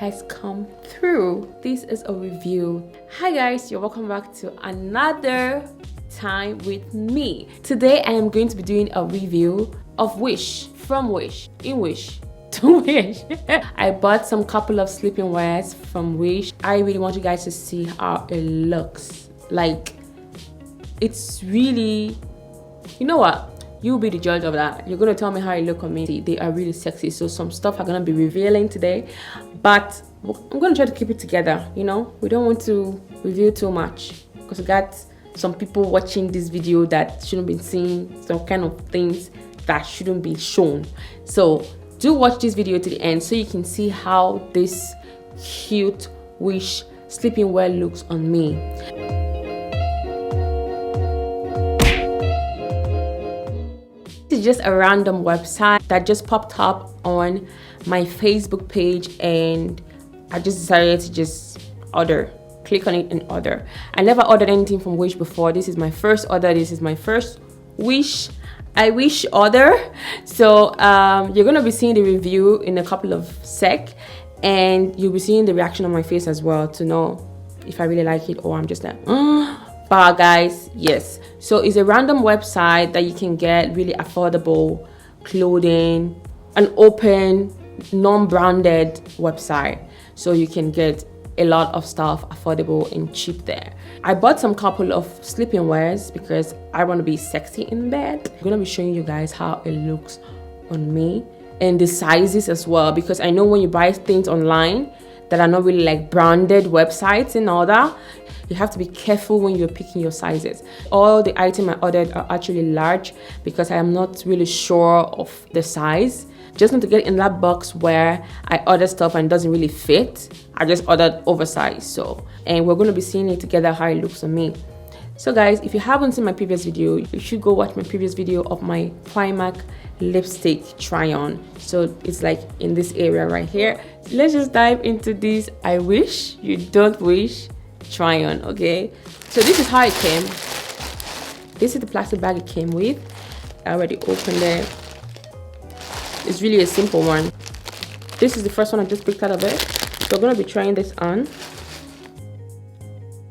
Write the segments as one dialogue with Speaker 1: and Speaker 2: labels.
Speaker 1: has come through. This is a review. Hi guys, you're welcome back to another time with me. Today I am going to be doing a review of Wish, from Wish, in Wish to Wish. I bought some couple of sleeping wears from Wish. I really want you guys to see how it looks. Like, it's really, you know what? You'll be the judge of that. You're gonna tell me how it look on me. They are really sexy, so some stuff I'm gonna be revealing today, but I'm gonna try to keep it together. You know, we don't want to reveal too much because we got some people watching this video that shouldn't be seeing some kind of things that shouldn't be shown. So do watch this video to the end so you can see how this cute Wish sleeping wear looks on me. This is just a random website that just popped up on my Facebook page, and I just decided to just click on it and order. I never ordered anything from Wish before. This is my first order. This is my first Wish order. So you're gonna be seeing the review in a couple of sec, and you'll be seeing the reaction on my face as well to know if I really like it or I'm just like but guys, yes, so it's a random website that you can get really affordable clothing, an open non-branded website, so you can get a lot of stuff affordable and cheap there. I bought some couple of sleeping wears because I want to be sexy in bed. I'm gonna be showing you guys how it looks on me and the sizes as well, because I know when you buy things online that are not really like branded websites and all that, you have to be careful when you're picking your sizes. All the items I ordered are actually large because I am not really sure of the size. Just not to get in that box where I order stuff and it doesn't really fit. I just ordered oversized. So, and we're going to be seeing it together how it looks on me. So guys, if you haven't seen my previous video, you should go watch my previous video of my Primark lipstick try on. So it's like in this area right here. Let's just dive into this I wish you don't wish try on. Okay, so this is how it came. This is the plastic bag it came with. I already opened it. It's really a simple one. This is the first one I just picked out of it, so I'm gonna be trying this on.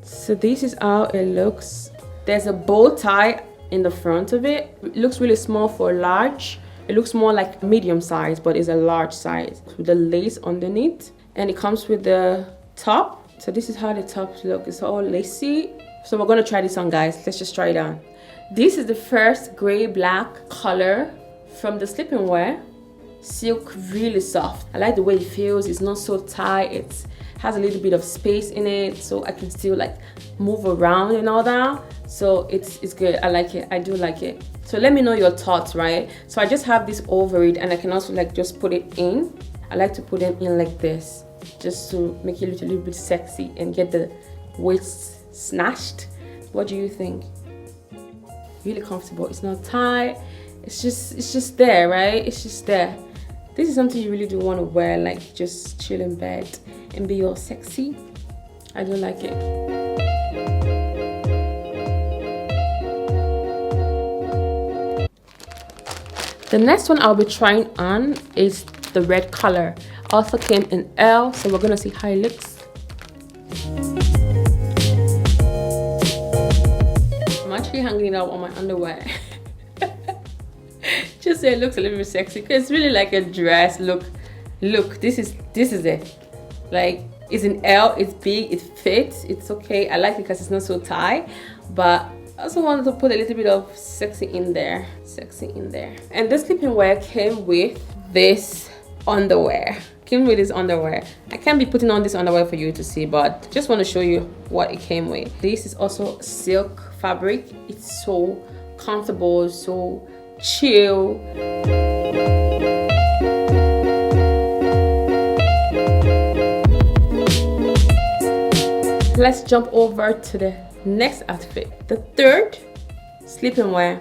Speaker 1: So this is how it looks. There's a bow tie in the front of it. It looks really small for large. It looks more like medium size, but it's a large size with the lace underneath, and it comes with the top. So this is how the tops look. It's all lacy. So we're gonna try this on, guys. Let's just try it on. This is the first gray black color from the sleeping wear. Silk, really soft. I like the way it feels. It's not so tight. It has a little bit of space in it, so I can still like move around and all that. So it's good. I like it. I do like it. So let me know your thoughts, right? So I just have this over it, and I can also like just put it in. I like to put them in like this, just to make it look a little bit sexy and get the waist snatched. What do you think? Really comfortable. It's not tight. It's just there, right? It's just there. This is something you really do want to wear, like just chill in bed and be all sexy. I do like it. The next one I'll be trying on is the red color. Also came in L, so we're gonna see how it looks. I'm actually hanging it up on my underwear. Just so it looks a little bit sexy, because it's really like a dress look. Look, this is it. Like, it's an L, it's big, it fits, it's okay. I like it because it's not so tight, but I also wanted to put a little bit of sexy in there. And this sleeping wear came with this underwear. I can't be putting on this underwear for you to see, but just want to show you what it came with. This is also silk fabric. It's so comfortable, so chill. Let's jump over to the next outfit. The third sleeping wear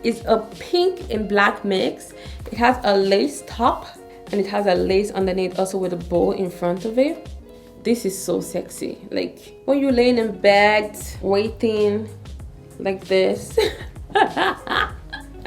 Speaker 1: is a pink and black mix. It has a lace top and it has a lace underneath, also with a bow in front of it. This is so sexy. Like when you're laying in bed waiting like this.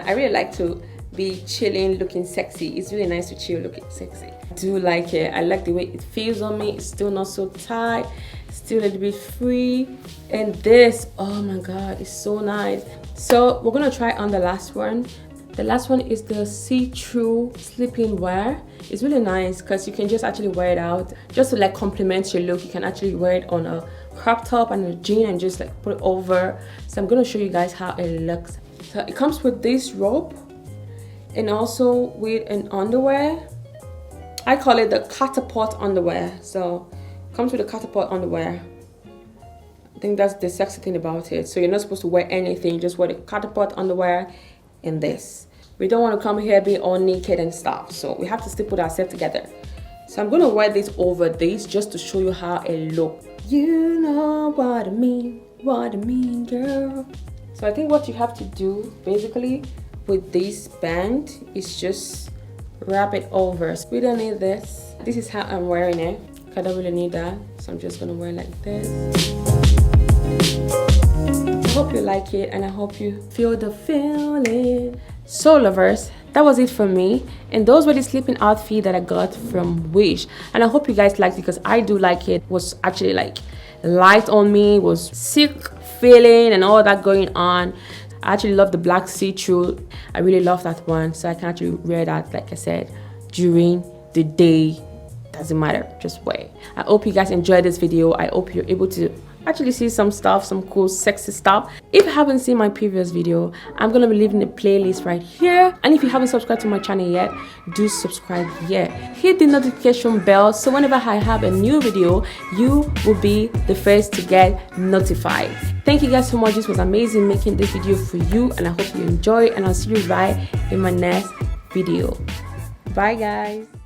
Speaker 1: I really like to be chilling looking sexy. It's really nice to chill looking sexy. I do like it. I like the way it feels on me. It's still not so tight, still a little bit free. And this, oh my god, it's so nice. So we're gonna try on the last one. The last one is the see-through sleeping wear. It's really nice because you can just actually wear it out just to like complement your look. You can actually wear it on a crop top and a jean and just like put it over. So I'm gonna show you guys how it looks. So it comes with this robe and also with an underwear. I call it the catapult underwear. So it comes with a catapult underwear. I think that's the sexy thing about it. So you're not supposed to wear anything, just wear the catapult underwear in this. We don't want to come here being all naked and stuff, so we have to still put ourselves together. So I'm gonna wear this over this just to show you how it looks. You know what I mean, girl. So I think what you have to do basically with this band is just wrap it over. So we don't need this. This is how I'm wearing it. I don't really need that, so I'm just gonna wear it like this. I hope you like it and I hope you feel the feeling. So lovers, that was it for me, and those were the sleeping outfit that I got from Wish, and I hope you guys liked it because I do like it. It was actually like light on me, was sick feeling and all that going on. I actually love the black see-through. I really love that one, so I can actually wear that, like I said, during the day. Doesn't matter, just wear. I hope you guys enjoyed this video. I hope you're able to actually see some stuff, some cool sexy stuff. If you haven't seen my previous video, I'm gonna be leaving the playlist right here, and if you haven't subscribed to my channel yet, do subscribe here. Hit the notification bell so whenever I have a new video, you will be the first to get notified. Thank you guys so much. This was amazing making this video for you, and I hope you enjoy, and I'll see you right in my next video. Bye guys.